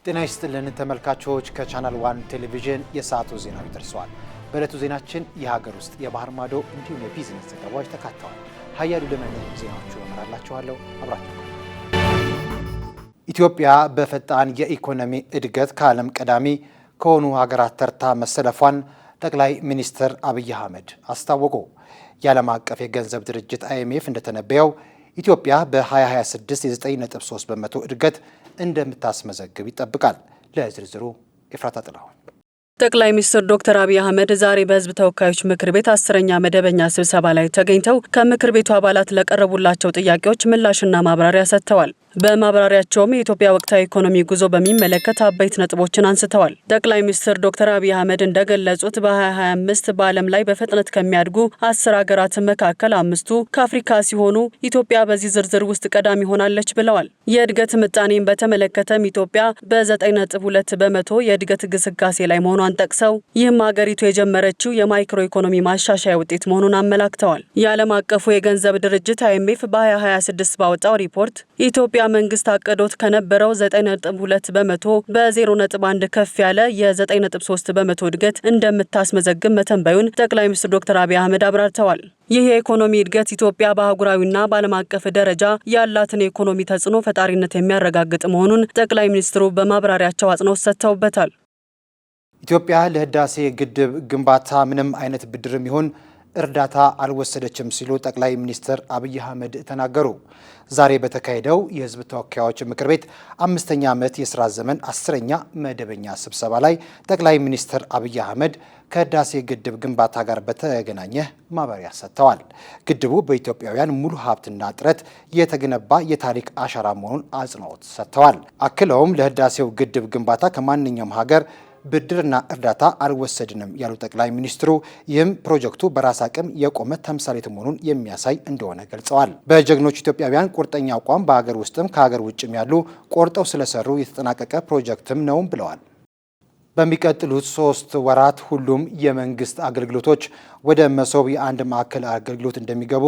ጤና ይስጥልን ተመልካቾች ከቻናል 1 ቴሌቪዥን የሰዓቱ ዜናዎች ደርሰዋል። በዕለቱ ዜናችን የሀገር ውስጥ የባህር ማዶ እንዲሁም የቢዝነስ ዘገባዎች ተካተዋል። ሀያሉ ለመነ ዜናዎቹን እመራላችኋለሁ። አብራችሁ ኢትዮጵያ በፈጣን የኢኮኖሚ እድገት ከዓለም ቀዳሚ ከሆኑ ሀገራት ተርታ መሰለፏን ጠቅላይ ሚኒስትር አብይ አህመድ አስታወቁ። የዓለም አቀፍ የገንዘብ ድርጅት IMF እንደተነበየው ኢትዮጵያ በ2026 የ9.3 በመቶ እድገት እንደምታስመዘግብ ይጠብቃል። ለዝርዝሩ ኤፍራታ ጥላሁን። ጠቅላይ ሚኒስትር ዶክተር አብይ አህመድ ዛሬ በሕዝብ ተወካዮች ምክር ቤት 10ኛ መደበኛ ስብሰባ ላይ ተገኝተው ከምክር ቤቱ አባላት ለቀረቡላቸው ጥያቄዎች ምላሽና ማብራሪያ ሰጥተዋል። በማብራሪያቸውም የኢትዮጵያ ወቅታዊ ኢኮኖሚ ጉዞ በሚመለከት አበይት ነጥቦችን አንስተዋል። ጠቅላይ ሚኒስትር ዶክተር አብይ አህመድ እንደገለጹት በ2025 በዓለም ላይ በፍጥነት ከሚያድጉ 10 ሀገራት መካከል 5ቱ ከአፍሪካ ሲሆኑ ኢትዮጵያ በዚህ ዝርዝር ውስጥ ቀዳሚ ሆናለች ብለዋል። የእድገት ምጣኔን በተመለከተም ኢትዮጵያ በ9.2 በመቶ የእድገት ግስጋሴ ላይ መሆኗን ጠቅሰው ይህም ሀገሪቱ የጀመረችው የማይክሮ ኢኮኖሚ ማሻሻያ ውጤት መሆኑን አመላክተዋል። የዓለም አቀፉ የገንዘብ ድርጅት IMF በ2026 ባወጣው ሪፖርት ኢትዮጵያ መንግስት አቅዶት ከነበረው 9.2 በመቶ በ0.1 ከፍ ያለ የ9.3 በመቶ እድገት እንደምታስመዘግብ መተንበዩን ጠቅላይ ሚኒስትር ዶክተር አብይ አህመድ አብራርተዋል። ይህ የኢኮኖሚ እድገት ኢትዮጵያ በአህጉራዊና በዓለም አቀፍ ደረጃ ያላትን የኢኮኖሚ ተጽዕኖ ፈጣሪነት የሚያረጋግጥ መሆኑን ጠቅላይ ሚኒስትሩ በማብራሪያቸው አጽንኦት ሰጥተውበታል። ኢትዮጵያ ለህዳሴ ግድብ ግንባታ ምንም አይነት ብድርም ይሁን እርዳታ አልወሰደችም ሲሉ ጠቅላይ ሚኒስትር አብይ አህመድ ተናገሩ። ዛሬ በተካሄደው የህዝብ ተወካዮች ምክር ቤት 5ኛ ዓመት የሥራ ዘመን 10ኛ መደበኛ ስብሰባ ላይ ጠቅላይ ሚኒስትር አብይ አህመድ ከህዳሴ ግድብ ግንባታ ጋር በተገናኘ ማብራሪያ ሰጥተዋል። ግድቡ በኢትዮጵያውያን ሙሉ ሀብትና ጥረት የተገነባ የታሪክ አሻራ መሆኑን አጽንኦት ሰጥተዋል። አክለውም ለህዳሴው ግድብ ግንባታ ከማንኛውም ሀገር ብድርና እርዳታ አልወሰድንም ያሉ ጠቅላይ ሚኒስትሩ ይህም ፕሮጀክቱ በራስ አቅም የቆመ ተምሳሌት መሆኑን የሚያሳይ እንደሆነ ገልጸዋል። በጀግኖች ኢትዮጵያውያን ቁርጠኛ አቋም በሀገር ውስጥም ከሀገር ውጭም ያሉ ቆርጠው ስለሰሩ የተጠናቀቀ ፕሮጀክትም ነውም ብለዋል። በሚቀጥሉት 3 ወራት ሁሉም የመንግስት አገልግሎቶች ወደ መሶብ የአንድ ማዕከል አገልግሎት እንደሚገቡ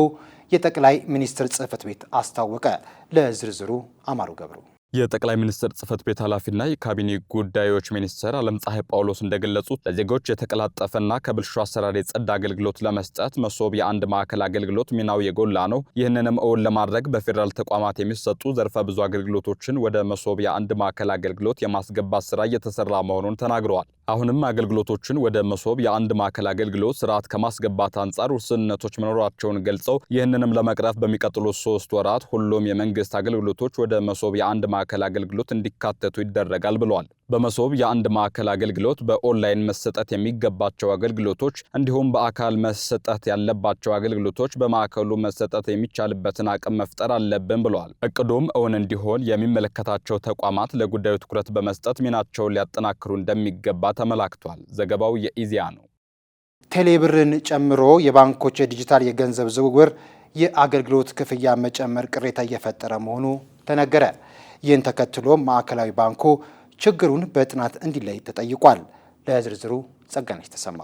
የጠቅላይ ሚኒስትር ጽሕፈት ቤት አስታወቀ። ለዝርዝሩ አማሩ ገብሩ። የጠቅላይ ሚኒስትር ጽሕፈት ቤት ኃላፊና የካቢኔ ጉዳዮች ሚኒስትር ዓለምፀሐይ ጳውሎስ እንደገለጹት ለዜጎች የተቀላጠፈና ከብልሹ አሰራር የጸዳ አገልግሎት ለመስጠት መሶብ የአንድ ማዕከል አገልግሎት ሚናው የጎላ ነው። ይህንንም እውን ለማድረግ በፌዴራል ተቋማት የሚሰጡ ዘርፈ ብዙ አገልግሎቶችን ወደ መሶብ የአንድ ማዕከል አገልግሎት የማስገባት ስራ እየተሰራ መሆኑን ተናግረዋል። አሁንም አገልግሎቶችን ወደ መሶብ የአንድ ማዕከል አገልግሎት ስርዓት ከማስገባት አንጻር ውስንነቶች መኖራቸውን ገልጸው ይህንንም ለመቅረፍ በሚቀጥሉት 3 ወራት ሁሉም የመንግስት አገልግሎቶች ወደ መሶብ የአንድ ማዕከል አገልግሎት እንዲካተቱ ይደረጋል ብለዋል። በመሶብ የአንድ ማዕከል አገልግሎት በኦንላይን መሰጠት የሚገባቸው አገልግሎቶች እንዲሁም በአካል መሰጠት ያለባቸው አገልግሎቶች በማዕከሉ መሰጠት የሚቻልበትን አቅም መፍጠር አለብን ብለዋል። እቅዱም እውን እንዲሆን የሚመለከታቸው ተቋማት ለጉዳዩ ትኩረት በመስጠት ሚናቸውን ሊያጠናክሩ እንደሚገባ ተመላክቷል። ዘገባው የኢዜአ ነው። ቴሌብርን ጨምሮ የባንኮች የዲጂታል የገንዘብ ዝውውር የአገልግሎት ክፍያ መጨመር ቅሬታ እየፈጠረ መሆኑ ተነገረ። ይህን ተከትሎ ማዕከላዊ ባንኩ ችግሩን በጥናት እንዲለይ ተጠይቋል። ለዝርዝሩ ጸጋነሽ ተሰማ።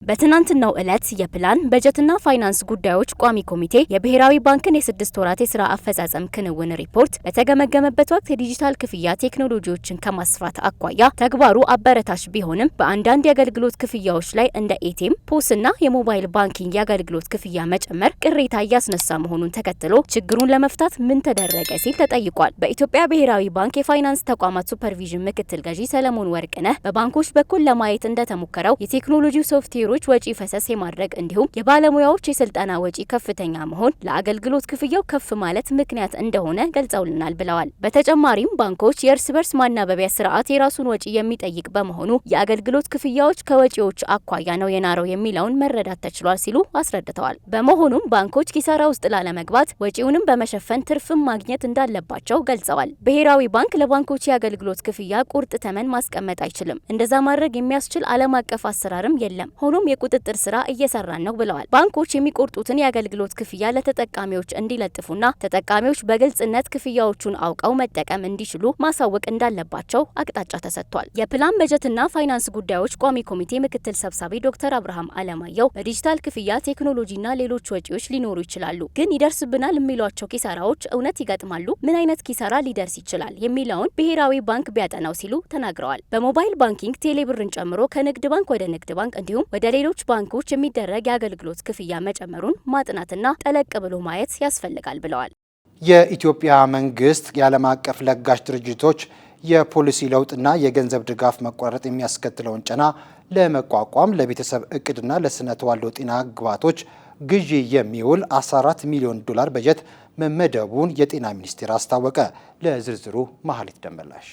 በትናንትናው ዕለት የፕላን በጀትና ፋይናንስ ጉዳዮች ቋሚ ኮሚቴ የብሔራዊ ባንክን የ6 ወራት የሥራ አፈጻጸም ክንውን ሪፖርት በተገመገመበት ወቅት የዲጂታል ክፍያ ቴክኖሎጂዎችን ከማስፋት አኳያ ተግባሩ አበረታች ቢሆንም በአንዳንድ የአገልግሎት ክፍያዎች ላይ እንደ ኤቲኤም፣ ፖስና የሞባይል ባንኪንግ የአገልግሎት ክፍያ መጨመር ቅሬታ እያስነሳ መሆኑን ተከትሎ ችግሩን ለመፍታት ምን ተደረገ ሲል ተጠይቋል። በኢትዮጵያ ብሔራዊ ባንክ የፋይናንስ ተቋማት ሱፐርቪዥን ምክትል ገዢ ሰለሞን ወርቅነህ በባንኮች በኩል ለማየት እንደተሞከረው የቴክኖሎጂው ሶፍትዌር ወጪ ፈሰስ የማድረግ እንዲሁም የባለሙያዎች የስልጠና ወጪ ከፍተኛ መሆን ለአገልግሎት ክፍያው ከፍ ማለት ምክንያት እንደሆነ ገልጸውልናል ብለዋል። በተጨማሪም ባንኮች የእርስ በርስ ማናበቢያ ስርዓት የራሱን ወጪ የሚጠይቅ በመሆኑ የአገልግሎት ክፍያዎች ከወጪዎች አኳያ ነው የናረው የሚለውን መረዳት ተችሏል ሲሉ አስረድተዋል። በመሆኑም ባንኮች ኪሳራ ውስጥ ላለመግባት ወጪውንም በመሸፈን ትርፍም ማግኘት እንዳለባቸው ገልጸዋል። ብሔራዊ ባንክ ለባንኮች የአገልግሎት ክፍያ ቁርጥ ተመን ማስቀመጥ አይችልም። እንደዛ ማድረግ የሚያስችል ዓለም አቀፍ አሰራርም የለም። ሆኖም በመሆኑም የቁጥጥር ስራ እየሰራን ነው ብለዋል። ባንኮች የሚቆርጡትን የአገልግሎት ክፍያ ለተጠቃሚዎች እንዲለጥፉና ተጠቃሚዎች በግልጽነት ክፍያዎቹን አውቀው መጠቀም እንዲችሉ ማሳወቅ እንዳለባቸው አቅጣጫ ተሰጥቷል። የፕላን በጀትና ፋይናንስ ጉዳዮች ቋሚ ኮሚቴ ምክትል ሰብሳቢ ዶክተር አብርሃም አለማየሁ በዲጂታል ክፍያ ቴክኖሎጂና ሌሎች ወጪዎች ሊኖሩ ይችላሉ፣ ግን ይደርስብናል የሚሏቸው ኪሳራዎች እውነት ይገጥማሉ? ምን አይነት ኪሳራ ሊደርስ ይችላል የሚለውን ብሔራዊ ባንክ ቢያጠናው ሲሉ ተናግረዋል። በሞባይል ባንኪንግ ቴሌብርን ጨምሮ ከንግድ ባንክ ወደ ንግድ ባንክ እንዲሁም ወደ ሌሎች ባንኮች የሚደረግ የአገልግሎት ክፍያ መጨመሩን ማጥናትና ጠለቅ ብሎ ማየት ያስፈልጋል ብለዋል። የኢትዮጵያ መንግስት የዓለም አቀፍ ለጋሽ ድርጅቶች የፖሊሲ ለውጥና የገንዘብ ድጋፍ መቆራረጥ የሚያስከትለውን ጫና ለመቋቋም ለቤተሰብ እቅድና ለስነ ተዋልዶ ጤና ግብዓቶች ግዢ የሚውል 14 ሚሊዮን ዶላር በጀት መመደቡን የጤና ሚኒስቴር አስታወቀ። ለዝርዝሩ መሀሊት ደመላሽ።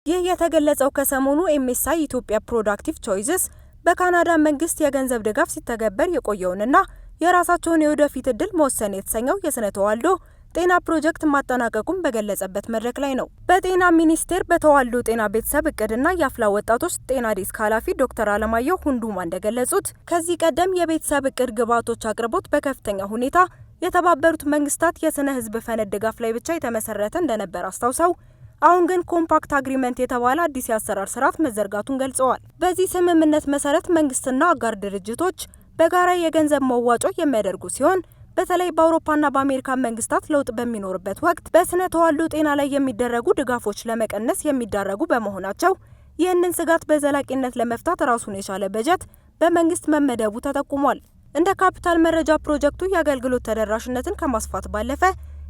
ይህ የተገለጸው ከሰሞኑ ኤምኤስአይ ኢትዮጵያ ፕሮዳክቲቭ ቾይስስ በካናዳ መንግስት የገንዘብ ድጋፍ ሲተገበር የቆየውንና የራሳቸውን የወደፊት እድል መወሰን የተሰኘው የስነ ተዋልዶ ጤና ፕሮጀክት ማጠናቀቁን በገለጸበት መድረክ ላይ ነው። በጤና ሚኒስቴር በተዋልዶ ጤና ቤተሰብ እቅድና የአፍላ ወጣቶች ጤና ዴስክ ኃላፊ ዶክተር አለማየሁ ሁንዱማ እንደገለጹት ከዚህ ቀደም የቤተሰብ እቅድ ግብዓቶች አቅርቦት በከፍተኛ ሁኔታ የተባበሩት መንግስታት የስነ ህዝብ ፈነድ ድጋፍ ላይ ብቻ የተመሰረተ እንደነበር አስታውሰው አሁን ግን ኮምፓክት አግሪመንት የተባለ አዲስ የአሰራር ስርዓት መዘርጋቱን ገልጸዋል። በዚህ ስምምነት መሰረት መንግስትና አጋር ድርጅቶች በጋራ የገንዘብ መዋጮ የሚያደርጉ ሲሆን በተለይ በአውሮፓና በአሜሪካ መንግስታት ለውጥ በሚኖርበት ወቅት በስነ ተዋልዶ ጤና ላይ የሚደረጉ ድጋፎች ለመቀነስ የሚዳረጉ በመሆናቸው ይህንን ስጋት በዘላቂነት ለመፍታት ራሱን የቻለ በጀት በመንግስት መመደቡ ተጠቁሟል። እንደ ካፒታል መረጃ ፕሮጀክቱ የአገልግሎት ተደራሽነትን ከማስፋት ባለፈ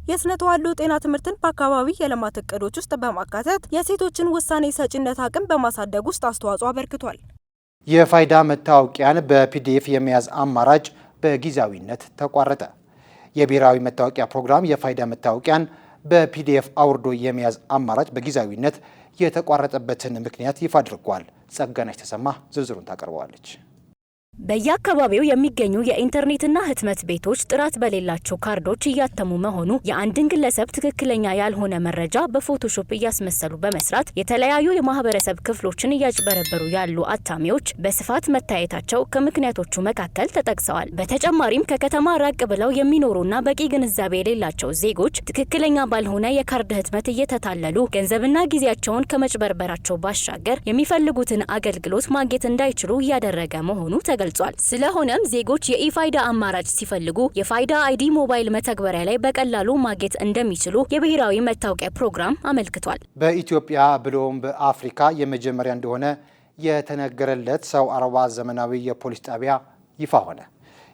የስነ ተዋልዶ ጤና ትምህርትን በአካባቢ የልማት እቅዶች ውስጥ በማካተት የሴቶችን ውሳኔ ሰጪነት አቅም በማሳደግ ውስጥ አስተዋጽኦ አበርክቷል። የፋይዳ መታወቂያን በፒዲኤፍ የመያዝ አማራጭ በጊዜያዊነት ተቋረጠ። የብሔራዊ መታወቂያ ፕሮግራም የፋይዳ መታወቂያን በፒዲኤፍ አውርዶ የመያዝ አማራጭ በጊዜያዊነት የተቋረጠበትን ምክንያት ይፋ አድርጓል። ጸጋነች ተሰማ ዝርዝሩን ታቀርበዋለች። በየአካባቢው የሚገኙ የኢንተርኔትና ህትመት ቤቶች ጥራት በሌላቸው ካርዶች እያተሙ መሆኑ የአንድን ግለሰብ ትክክለኛ ያልሆነ መረጃ በፎቶሾፕ እያስመሰሉ በመስራት የተለያዩ የማህበረሰብ ክፍሎችን እያጭበረበሩ ያሉ አታሚዎች በስፋት መታየታቸው ከምክንያቶቹ መካከል ተጠቅሰዋል። በተጨማሪም ከከተማ ራቅ ብለው የሚኖሩና በቂ ግንዛቤ የሌላቸው ዜጎች ትክክለኛ ባልሆነ የካርድ ህትመት እየተታለሉ ገንዘብና ጊዜያቸውን ከመጭበርበራቸው ባሻገር የሚፈልጉትን አገልግሎት ማግኘት እንዳይችሉ እያደረገ መሆኑ ተገልጿል። ስለሆነም ዜጎች የኢፋይዳ አማራጭ ሲፈልጉ የፋይዳ አይዲ ሞባይል መተግበሪያ ላይ በቀላሉ ማግኘት እንደሚችሉ የብሔራዊ መታወቂያ ፕሮግራም አመልክቷል። በኢትዮጵያ ብሎም በአፍሪካ የመጀመሪያ እንደሆነ የተነገረለት ሰው አልባ ዘመናዊ የፖሊስ ጣቢያ ይፋ ሆነ።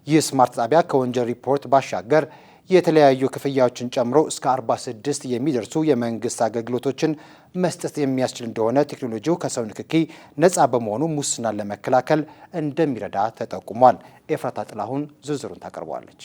ይህ ስማርት ጣቢያ ከወንጀል ሪፖርት ባሻገር የተለያዩ ክፍያዎችን ጨምሮ እስከ 46 የሚደርሱ የመንግስት አገልግሎቶችን መስጠት የሚያስችል እንደሆነ ቴክኖሎጂው ከሰው ንክኪ ነፃ በመሆኑ ሙስናን ለመከላከል እንደሚረዳ ተጠቁሟል። ኤፍራታ ጥላሁን ዝርዝሩን ታቀርበዋለች።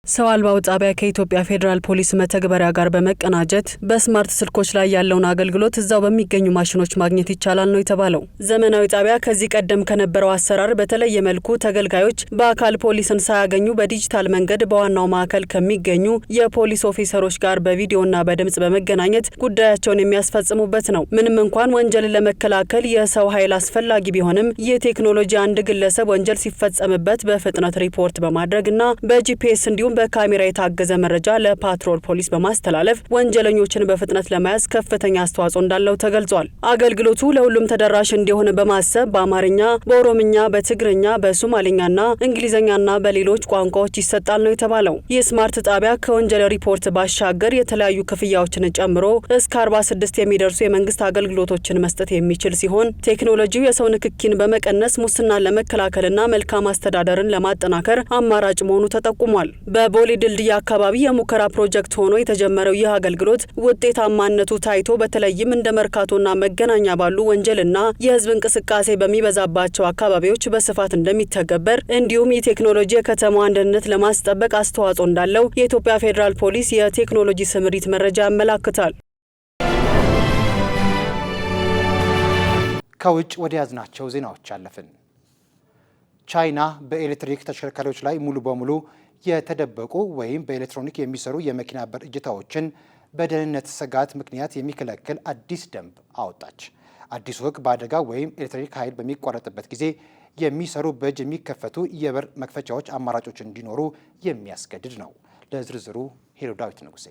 ሰው አልባው ጣቢያ ከኢትዮጵያ ፌዴራል ፖሊስ መተግበሪያ ጋር በመቀናጀት በስማርት ስልኮች ላይ ያለውን አገልግሎት እዛው በሚገኙ ማሽኖች ማግኘት ይቻላል ነው የተባለው። ዘመናዊ ጣቢያ ከዚህ ቀደም ከነበረው አሰራር በተለየ መልኩ ተገልጋዮች በአካል ፖሊስን ሳያገኙ በዲጂታል መንገድ በዋናው ማዕከል ከሚገኙ የፖሊስ ኦፊሰሮች ጋር በቪዲዮና በድምጽ በመገናኘት ጉዳያቸውን የሚያስፈጽሙበት ነው። ምንም እንኳን ወንጀልን ለመከላከል የሰው ኃይል አስፈላጊ ቢሆንም ይህ ቴክኖሎጂ አንድ ግለሰብ ወንጀል ሲፈጸምበት በፍጥነት ሪፖርት በማድረግና በጂፒኤስ እንዲሁም በካሜራ የታገዘ መረጃ ለፓትሮል ፖሊስ በማስተላለፍ ወንጀለኞችን በፍጥነት ለመያዝ ከፍተኛ አስተዋጽኦ እንዳለው ተገልጿል። አገልግሎቱ ለሁሉም ተደራሽ እንዲሆን በማሰብ በአማርኛ፣ በኦሮምኛ፣ በትግርኛ፣ በሶማሌኛና እንግሊዝኛና በሌሎች ቋንቋዎች ይሰጣል ነው የተባለው። ይህ ስማርት ጣቢያ ከወንጀል ሪፖርት ባሻገር የተለያዩ ክፍያዎችን ጨምሮ እስከ 46 የሚደርሱ የመንግስት አገልግሎቶችን መስጠት የሚችል ሲሆን ቴክኖሎጂው የሰው ንክኪን በመቀነስ ሙስናን ለመከላከልና መልካም አስተዳደርን ለማጠናከር አማራጭ መሆኑ ተጠቁሟል። በቦሌ ድልድይ አካባቢ የሙከራ ፕሮጀክት ሆኖ የተጀመረው ይህ አገልግሎት ውጤታማነቱ ታይቶ በተለይም እንደ መርካቶና መገናኛ ባሉ ወንጀልና የህዝብ እንቅስቃሴ በሚበዛባቸው አካባቢዎች በስፋት እንደሚተገበር እንዲሁም ይህ ቴክኖሎጂ የከተማዋን ደህንነት ለማስጠበቅ አስተዋጽኦ እንዳለው የኢትዮጵያ ፌዴራል ፖሊስ የቴክኖሎጂ ስምሪት መረጃ ያመላክታል። ከውጭ ወደ ያዝናቸው ዜናዎች አለፍን። ቻይና በኤሌክትሪክ ተሽከርካሪዎች ላይ ሙሉ በሙሉ የተደበቁ ወይም በኤሌክትሮኒክ የሚሰሩ የመኪና በር እጀታዎችን በደህንነት ስጋት ምክንያት የሚከለክል አዲስ ደንብ አወጣች። አዲሱ ሕግ በአደጋ ወይም ኤሌክትሪክ ኃይል በሚቋረጥበት ጊዜ የሚሰሩ በእጅ የሚከፈቱ የበር መክፈቻዎች አማራጮች እንዲኖሩ የሚያስገድድ ነው። ለዝርዝሩ ሄሎ ዳዊት ንጉሴ።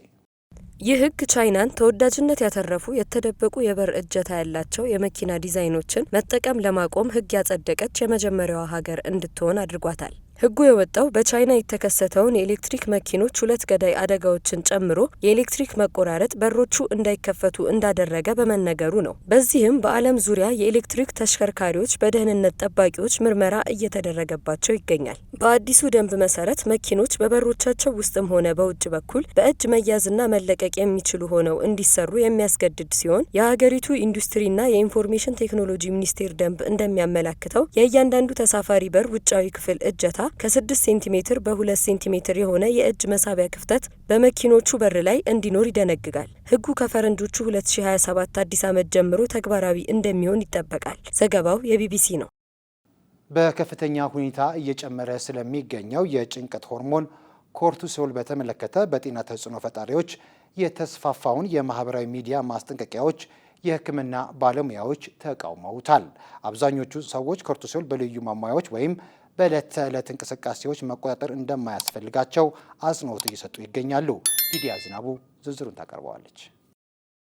ይህ ህግ ቻይናን ተወዳጅነት ያተረፉ የተደበቁ የበር እጀታ ያላቸው የመኪና ዲዛይኖችን መጠቀም ለማቆም ህግ ያጸደቀች የመጀመሪያዋ ሀገር እንድትሆን አድርጓታል። ህጉ የወጣው በቻይና የተከሰተውን የኤሌክትሪክ መኪኖች 2 ገዳይ አደጋዎችን ጨምሮ የኤሌክትሪክ መቆራረጥ በሮቹ እንዳይከፈቱ እንዳደረገ በመነገሩ ነው። በዚህም በዓለም ዙሪያ የኤሌክትሪክ ተሽከርካሪዎች በደህንነት ጠባቂዎች ምርመራ እየተደረገባቸው ይገኛል። በአዲሱ ደንብ መሰረት መኪኖች በበሮቻቸው ውስጥም ሆነ በውጭ በኩል በእጅ መያዝና መለቀቅ የሚችሉ ሆነው እንዲሰሩ የሚያስገድድ ሲሆን የሀገሪቱ ኢንዱስትሪና የኢንፎርሜሽን ቴክኖሎጂ ሚኒስቴር ደንብ እንደሚያመላክተው የእያንዳንዱ ተሳፋሪ በር ውጫዊ ክፍል እጀታ ከ6 ሴንቲሜትር በ2 ሴንቲሜትር የሆነ የእጅ መሳቢያ ክፍተት በመኪኖቹ በር ላይ እንዲኖር ይደነግጋል። ህጉ ከፈረንጆቹ 2027 አዲስ ዓመት ጀምሮ ተግባራዊ እንደሚሆን ይጠበቃል። ዘገባው የቢቢሲ ነው። በከፍተኛ ሁኔታ እየጨመረ ስለሚገኘው የጭንቀት ሆርሞን ኮርቲሶል በተመለከተ በጤና ተጽዕኖ ፈጣሪዎች የተስፋፋውን የማህበራዊ ሚዲያ ማስጠንቀቂያዎች የሕክምና ባለሙያዎች ተቃውመውታል። አብዛኞቹ ሰዎች ኮርቲሶል በልዩ ማሟያዎች ወይም በዕለት ተዕለት እንቅስቃሴዎች መቆጣጠር እንደማያስፈልጋቸው አጽንኦት እየሰጡ ይገኛሉ። ሊዲያ ዝናቡ ዝርዝሩን ታቀርበዋለች።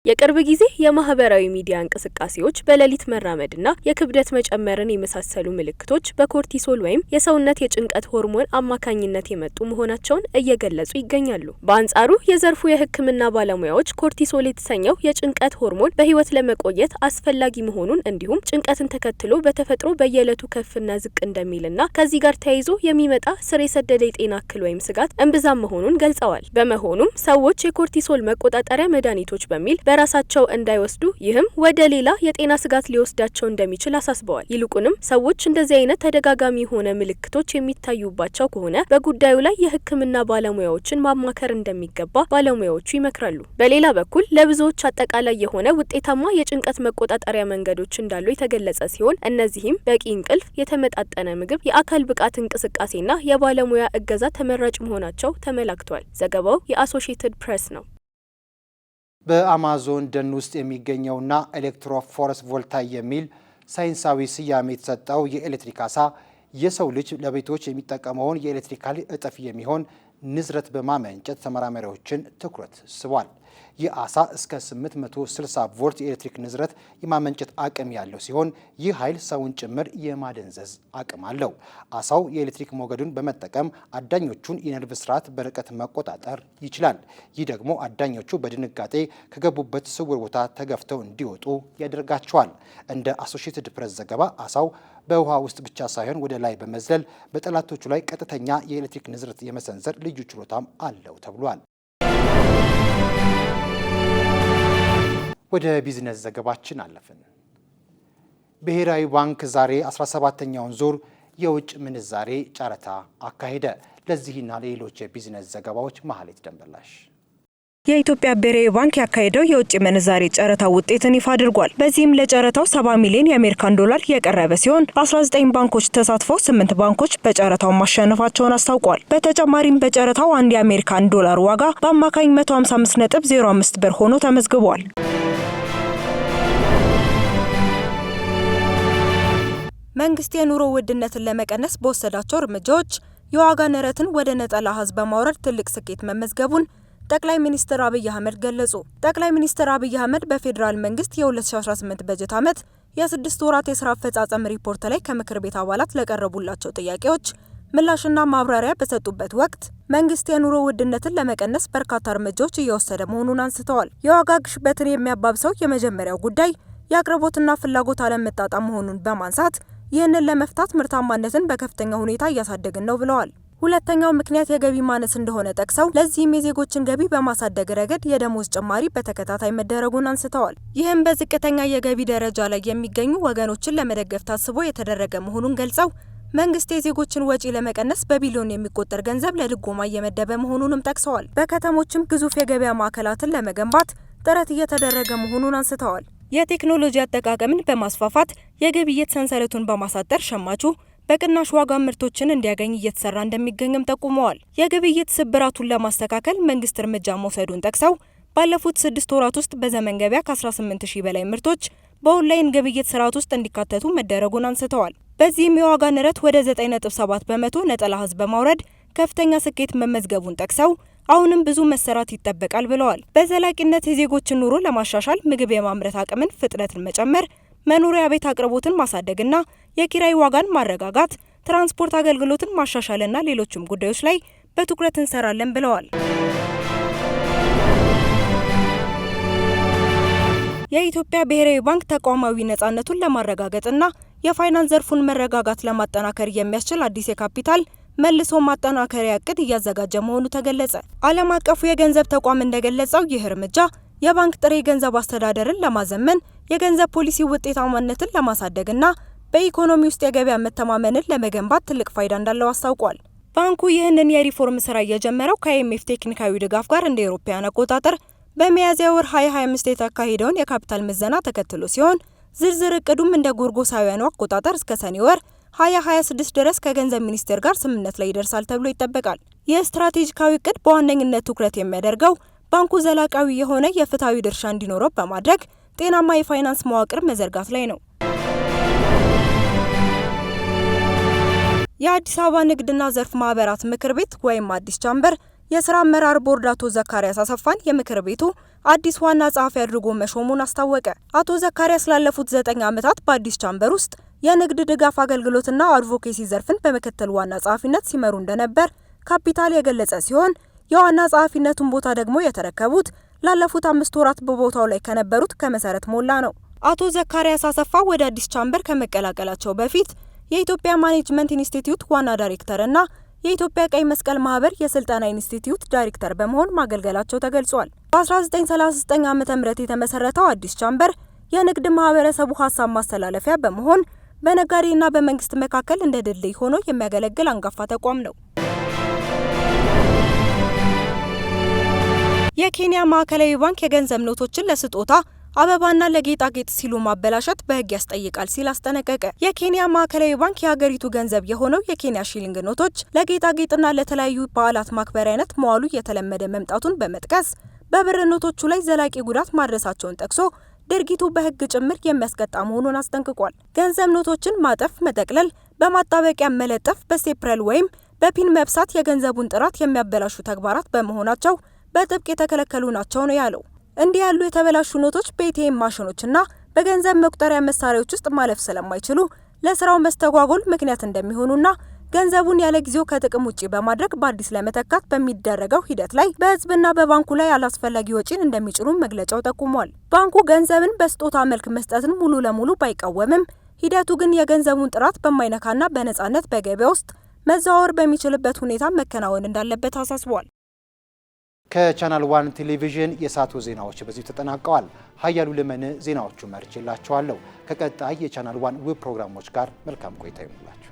የቅርብ ጊዜ የማህበራዊ ሚዲያ እንቅስቃሴዎች በሌሊት መራመድና የክብደት መጨመርን የመሳሰሉ ምልክቶች በኮርቲሶል ወይም የሰውነት የጭንቀት ሆርሞን አማካኝነት የመጡ መሆናቸውን እየገለጹ ይገኛሉ። በአንጻሩ የዘርፉ የሕክምና ባለሙያዎች ኮርቲሶል የተሰኘው የጭንቀት ሆርሞን በህይወት ለመቆየት አስፈላጊ መሆኑን እንዲሁም ጭንቀትን ተከትሎ በተፈጥሮ በየዕለቱ ከፍና ዝቅ እንደሚልና ከዚህ ጋር ተያይዞ የሚመጣ ስር የሰደደ የጤና እክል ወይም ስጋት እምብዛም መሆኑን ገልጸዋል። በመሆኑም ሰዎች የኮርቲሶል መቆጣጠሪያ መድኃኒቶች በሚል በራሳቸው እንዳይወስዱ ይህም ወደ ሌላ የጤና ስጋት ሊወስዳቸው እንደሚችል አሳስበዋል። ይልቁንም ሰዎች እንደዚህ አይነት ተደጋጋሚ የሆነ ምልክቶች የሚታዩባቸው ከሆነ በጉዳዩ ላይ የህክምና ባለሙያዎችን ማማከር እንደሚገባ ባለሙያዎቹ ይመክራሉ። በሌላ በኩል ለብዙዎች አጠቃላይ የሆነ ውጤታማ የጭንቀት መቆጣጠሪያ መንገዶች እንዳሉ የተገለጸ ሲሆን እነዚህም በቂ እንቅልፍ፣ የተመጣጠነ ምግብ፣ የአካል ብቃት እንቅስቃሴና የባለሙያ እገዛ ተመራጭ መሆናቸው ተመላክቷል። ዘገባው የአሶሺየትድ ፕሬስ ነው። በአማዞን ደን ውስጥ የሚገኘውና ኤሌክትሮፎረስ ቮልታይ የሚል ሳይንሳዊ ስያሜ የተሰጠው የኤሌክትሪክ አሳ የሰው ልጅ ለቤቶች የሚጠቀመውን የኤሌክትሪክ ኃይል እጥፍ የሚሆን ንዝረት በማመንጨት ተመራማሪዎችን ትኩረት ስቧል። ይህ አሳ እስከ 860 ቮልት የኤሌክትሪክ ንዝረት የማመንጨት አቅም ያለው ሲሆን ይህ ኃይል ሰውን ጭምር የማደንዘዝ አቅም አለው። አሳው የኤሌክትሪክ ሞገዱን በመጠቀም አዳኞቹን የነርቭ ስርዓት በርቀት መቆጣጠር ይችላል። ይህ ደግሞ አዳኞቹ በድንጋጤ ከገቡበት ስውር ቦታ ተገፍተው እንዲወጡ ያደርጋቸዋል። እንደ አሶሺየትድ ፕሬስ ዘገባ አሳው በውሃ ውስጥ ብቻ ሳይሆን ወደ ላይ በመዝለል በጠላቶቹ ላይ ቀጥተኛ የኤሌክትሪክ ንዝረት የመሰንዘር ልዩ ችሎታም አለው ተብሏል። ወደ ቢዝነስ ዘገባችን አለፍን። ብሔራዊ ባንክ ዛሬ 17ኛውን ዙር የውጭ ምንዛሬ ጨረታ አካሄደ። ለዚህና ሌሎች የቢዝነስ ዘገባዎች መሀሌት ደንበላሽ። የኢትዮጵያ ብሔራዊ ባንክ ያካሄደው የውጭ ምንዛሬ ጨረታ ውጤትን ይፋ አድርጓል። በዚህም ለጨረታው 70 ሚሊዮን የአሜሪካን ዶላር የቀረበ ሲሆን 19 ባንኮች ተሳትፈው 8 ባንኮች በጨረታው ማሸነፋቸውን አስታውቋል። በተጨማሪም በጨረታው አንድ የአሜሪካን ዶላር ዋጋ በአማካኝ 155.05 ብር ሆኖ ተመዝግቧል። መንግስት የኑሮ ውድነትን ለመቀነስ በወሰዳቸው እርምጃዎች የዋጋ ንረትን ወደ ነጠላ አሃዝ በማውረድ ትልቅ ስኬት መመዝገቡን ጠቅላይ ሚኒስትር አብይ አህመድ ገለጹ። ጠቅላይ ሚኒስትር አብይ አህመድ በፌዴራል መንግስት የ2018 በጀት ዓመት የ6 ወራት የስራ አፈጻጸም ሪፖርት ላይ ከምክር ቤት አባላት ለቀረቡላቸው ጥያቄዎች ምላሽና ማብራሪያ በሰጡበት ወቅት መንግስት የኑሮ ውድነትን ለመቀነስ በርካታ እርምጃዎች እየወሰደ መሆኑን አንስተዋል። የዋጋ ግሽበትን የሚያባብሰው የመጀመሪያው ጉዳይ የአቅርቦትና ፍላጎት አለመጣጣም መሆኑን በማንሳት ይህንን ለመፍታት ምርታማነትን በከፍተኛ ሁኔታ እያሳደግን ነው ብለዋል። ሁለተኛው ምክንያት የገቢ ማነስ እንደሆነ ጠቅሰው ለዚህም የዜጎችን ገቢ በማሳደግ ረገድ የደሞዝ ጭማሪ በተከታታይ መደረጉን አንስተዋል። ይህም በዝቅተኛ የገቢ ደረጃ ላይ የሚገኙ ወገኖችን ለመደገፍ ታስቦ የተደረገ መሆኑን ገልጸው መንግስት የዜጎችን ወጪ ለመቀነስ በቢሊዮን የሚቆጠር ገንዘብ ለድጎማ እየመደበ መሆኑንም ጠቅሰዋል። በከተሞችም ግዙፍ የገበያ ማዕከላትን ለመገንባት ጥረት እየተደረገ መሆኑን አንስተዋል። የቴክኖሎጂ አጠቃቀምን በማስፋፋት የግብይት ሰንሰለቱን በማሳጠር ሸማቹ በቅናሽ ዋጋ ምርቶችን እንዲያገኝ እየተሰራ እንደሚገኝም ጠቁመዋል። የግብይት ስብራቱን ለማስተካከል መንግስት እርምጃ መውሰዱን ጠቅሰው ባለፉት 6 ወራት ውስጥ በዘመን ገበያ ከ18000 በላይ ምርቶች በኦንላይን ግብይት ስርዓት ውስጥ እንዲካተቱ መደረጉን አንስተዋል። በዚህም የዋጋ ንረት ወደ 9.7 በመቶ ነጠላ ህዝብ በማውረድ ከፍተኛ ስኬት መመዝገቡን ጠቅሰው አሁንም ብዙ መሰራት ይጠበቃል ብለዋል። በዘላቂነት የዜጎችን ኑሮ ለማሻሻል ምግብ የማምረት አቅምን ፍጥነትን መጨመር፣ መኖሪያ ቤት አቅርቦትን ማሳደግና የኪራይ ዋጋን ማረጋጋት፣ ትራንስፖርት አገልግሎትን ማሻሻልና ሌሎችም ጉዳዮች ላይ በትኩረት እንሰራለን ብለዋል። የኢትዮጵያ ብሔራዊ ባንክ ተቋማዊ ነጻነቱን ለማረጋገጥና የፋይናንስ ዘርፉን መረጋጋት ለማጠናከር የሚያስችል አዲስ የካፒታል መልሶ ማጠናከሪያ እቅድ እያዘጋጀ መሆኑ ተገለጸ። ዓለም አቀፉ የገንዘብ ተቋም እንደገለጸው ይህ እርምጃ የባንክ ጥሬ ገንዘብ አስተዳደርን ለማዘመን፣ የገንዘብ ፖሊሲ ውጤታማነትን ለማሳደግና በኢኮኖሚ ውስጥ የገበያ መተማመንን ለመገንባት ትልቅ ፋይዳ እንዳለው አስታውቋል። ባንኩ ይህንን የሪፎርም ስራ የጀመረው ከአይኤምኤፍ ቴክኒካዊ ድጋፍ ጋር እንደ አውሮፓውያን አቆጣጠር በሚያዝያ ወር 2025 የተካሄደውን የካፒታል ምዘና ተከትሎ ሲሆን ዝርዝር እቅዱም እንደ ጎርጎሳውያኑ አቆጣጠር እስከ ሰኔ ወር 2026 ድረስ ከገንዘብ ሚኒስቴር ጋር ስምምነት ላይ ይደርሳል ተብሎ ይጠበቃል። የስትራቴጂካዊ እቅድ በዋነኝነት ትኩረት የሚያደርገው ባንኩ ዘላቃዊ የሆነ የፍትሃዊ ድርሻ እንዲኖረው በማድረግ ጤናማ የፋይናንስ መዋቅር መዘርጋት ላይ ነው። የአዲስ አበባ ንግድና ዘርፍ ማህበራት ምክር ቤት ወይም አዲስ ቻምበር የስራ አመራር ቦርድ አቶ ዘካሪያስ አሰፋን የምክር ቤቱ አዲስ ዋና ጸሐፊ አድርጎ መሾሙን አስታወቀ። አቶ ዘካሪያስ ላለፉት 9 ዓመታት በአዲስ ቻምበር ውስጥ የንግድ ድጋፍ አገልግሎትና አድቮኬሲ ዘርፍን በምክትል ዋና ጸሐፊነት ሲመሩ እንደነበር ካፒታል የገለጸ ሲሆን የዋና ጸሐፊነቱን ቦታ ደግሞ የተረከቡት ላለፉት 5 ወራት በቦታው ላይ ከነበሩት ከመሰረት ሞላ ነው። አቶ ዘካሪያስ አሰፋ ወደ አዲስ ቻምበር ከመቀላቀላቸው በፊት የኢትዮጵያ ማኔጅመንት ኢንስቲትዩት ዋና ዳይሬክተር እና የኢትዮጵያ ቀይ መስቀል ማህበር የስልጠና ኢንስቲትዩት ዳይሬክተር በመሆን ማገልገላቸው ተገልጿል። በ1939 ዓ.ም የተመሰረተው አዲስ ቻምበር የንግድ ማህበረሰቡ ሀሳብ ማስተላለፊያ በመሆን በነጋዴና በመንግስት መካከል እንደ ድልድይ ሆኖ የሚያገለግል አንጋፋ ተቋም ነው። የኬንያ ማዕከላዊ ባንክ የገንዘብ ኖቶችን ለስጦታ አበባና ለጌጣጌጥ ሲሉ ማበላሸት በሕግ ያስጠይቃል ሲል አስጠነቀቀ። የኬንያ ማዕከላዊ ባንክ የሀገሪቱ ገንዘብ የሆነው የኬንያ ሺሊንግ ኖቶች ለጌጣጌጥና ለተለያዩ በዓላት ማክበሪያነት መዋሉ የተለመደ መምጣቱን በመጥቀስ በብር ኖቶቹ ላይ ዘላቂ ጉዳት ማድረሳቸውን ጠቅሶ ድርጊቱ በሕግ ጭምር የሚያስቀጣ መሆኑን አስጠንቅቋል። ገንዘብ ኖቶችን ማጠፍ፣ መጠቅለል፣ በማጣበቂያ መለጠፍ፣ በስቴፕል ወይም በፒን መብሳት የገንዘቡን ጥራት የሚያበላሹ ተግባራት በመሆናቸው በጥብቅ የተከለከሉ ናቸው ነው ያለው። እንዲህ ያሉ የተበላሹ ኖቶች በኤቲኤም ማሽኖችና በገንዘብ መቁጠሪያ መሳሪያዎች ውስጥ ማለፍ ስለማይችሉ ለስራው መስተጓጎል ምክንያት እንደሚሆኑና ገንዘቡን ያለ ጊዜው ከጥቅም ውጪ በማድረግ በአዲስ ለመተካት በሚደረገው ሂደት ላይ በህዝብና በባንኩ ላይ አላስፈላጊ ወጪን እንደሚጭኑ መግለጫው ጠቁሟል። ባንኩ ገንዘብን በስጦታ መልክ መስጠትን ሙሉ ለሙሉ ባይቃወምም ሂደቱ ግን የገንዘቡን ጥራት በማይነካና በነጻነት በገበያ ውስጥ መዘዋወር በሚችልበት ሁኔታ መከናወን እንዳለበት አሳስቧል። ከቻናል 1 ቴሌቪዥን የሰዓቱ ዜናዎች በዚሁ ተጠናቀዋል። ሀያሉ ለመነ ዜናዎቹ መርጬላችኋለሁ። ከቀጣይ የቻናል 1 ውብ ፕሮግራሞች ጋር መልካም ቆይታ ይሁንላችሁ።